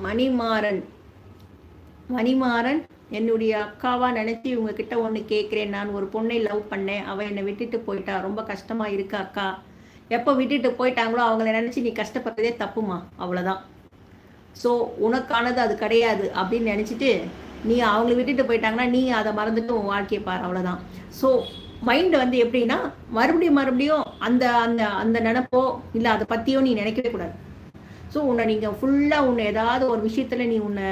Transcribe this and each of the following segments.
மணிமாறன் மணிமாறன் என்னுடைய அக்காவா நினச்சி உங்ககிட்ட ஒன்று கேட்குறேன். நான் ஒரு பொண்ணை லவ் பண்ணேன், அவள் என்னை விட்டுட்டு போயிட்டா, ரொம்ப கஷ்டமாக இருக்கு அக்கா. எப்போ விட்டுட்டு போயிட்டாங்களோ அவங்கள நினச்சி நீ கஷ்டப்படுறதே தப்புமா, அவ்வளோதான். ஸோ உனக்கானது அது கிடையாது அப்படின்னு நினச்சிட்டு நீ அவங்கள விட்டுட்டு போயிட்டாங்கன்னா நீ அதை மறந்துட்டு உன் வாழ்க்கையை பாரு, அவ்வளோதான். ஸோ மைண்டு வந்து எப்படின்னா மறுபடியும் மறுபடியும் அந்த அந்த அந்த நினப்போ இல்லை அதை பற்றியோ நீ நினைக்கவே கூடாது. ஸோ உன்னை நீங்கள் ஃபுல்லாக உன்னை ஏதாவது ஒரு விஷயத்தில் நீ உன்னை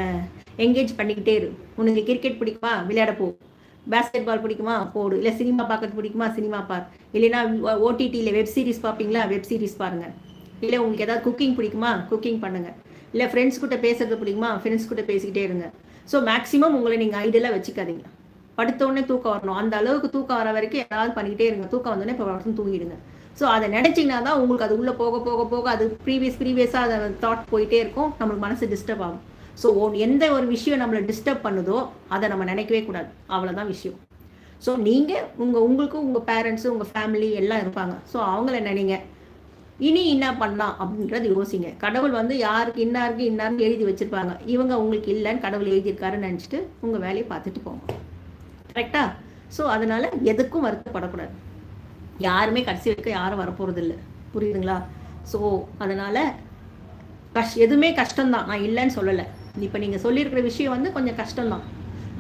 என்கேஜ் பண்ணிக்கிட்டே இரு. உனக்கு கிரிக்கெட் பிடிக்குமா, விளையாட போ. பேஸ்கெட் பால் பிடிக்குமா, போடு. இல்லை சினிமா பார்க்கறது பிடிக்குமா, சினிமா பார். இல்லைன்னா ஓடிடியில் வெப் சீரிஸ் பார்ப்பீங்களா, வெப் சீரிஸ் பாருங்கள். இல்லை உங்களுக்கு ஏதாவது குக்கிங் பிடிக்குமா, குக்கிங் பண்ணுங்கள். இல்லை ஃப்ரெண்ட்ஸ் கிட்ட பேசுறது பிடிக்குமா, ஃப்ரெண்ட்ஸ் கிட்ட பேசிக்கிட்டே இருங்க. ஸோ மேக்ஸிமம் உங்களை நீங்கள் ஐடியலாக வச்சுக்காதீங்க. படுத்தோடனே தூக்கம் வரணும், அந்த அளவுக்கு தூக்கம் வர வரைக்கும் ஏதாவது பண்ணிக்கிட்டே இருங்க. தூக்கம் வந்தோடனே இப்போ வருஷம் தூங்கிடுங்க. ஸோ அதை நினச்சிங்கன்னா தான் உங்களுக்கு அது உள்ளே போக போக போக அது ப்ரீவியஸாக அதை தாட் போயிட்டே இருக்கும், நம்மளுக்கு மனசு டிஸ்டர்ப் ஆகும். ஸோ எந்த ஒரு விஷயம் நம்மளை டிஸ்டர்ப் பண்ணுதோ அதை நம்ம நினைக்கவே கூடாது, அவ்வளோதான் விஷயம். ஸோ நீங்கள் உங்களுக்கும் உங்கள் பேரண்ட்ஸு உங்கள் ஃபேமிலி எல்லாம் இருப்பாங்க. ஸோ அவங்கள நினைங்க, இனி என்ன பண்ணலாம் அப்படின்றது யோசிங்க. கடவுள் வந்து யாருக்கு இன்னாருக்கு எழுதி வச்சுருப்பாங்க, இவங்க உங்களுக்கு இல்லைன்னு கடவுள் எழுதியிருக்காருன்னு நினச்சிட்டு உங்கள் வேலையை பார்த்துட்டு போங்க. கரெக்டா? ஸோ அதனால் எதுக்கும் வருத்தப்படக்கூடாது. யாருமே கடைசி வரைக்கும் யாரும் வரப்போகிறது இல்லை, புரியுதுங்களா? ஸோ அதனால் எதுவுமே கஷ்டம்தான், நான் இல்லைன்னு சொல்லலை. இப்போ நீங்கள் சொல்லியிருக்கிற விஷயம் வந்து கொஞ்சம் கஷ்டம்தான்.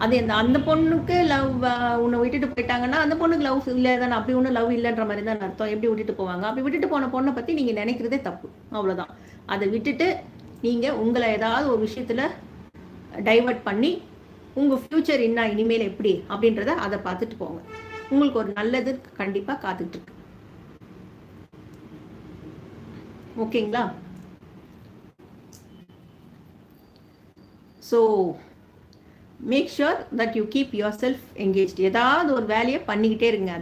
அது அந்த பொண்ணுக்கு லவ் உன்னை விட்டுட்டு போயிட்டாங்கன்னா அந்த பொண்ணுக்கு லவ் இல்லை தானே, அப்படி ஒன்றும் லவ் இல்லைன்ற மாதிரி தான் அர்த்தம். எப்படி விட்டுட்டு போவாங்க? அப்படி விட்டுட்டு போன பொண்ணை பற்றி நீங்கள் நினைக்கிறதே தப்பு, அவ்வளோதான். அதை விட்டுட்டு நீங்கள் உங்களை ஏதாவது ஒரு விஷயத்தில் டைவர்ட் பண்ணி உங்கள் ஃப்யூச்சர் என்ன இனிமேல் எப்படி அப்படின்றத அதை பார்த்துட்டு போங்க. உங்களுக்கு ஒரு நல்லது கண்டிப்பாக காத்துக்கிட்டு இருக்கு. ஓகேங்களா? So make sure that you keep yourself engaged. ஏதாவது ஒரு வேலையை பண்ணிக்கிட்டே இருங்க.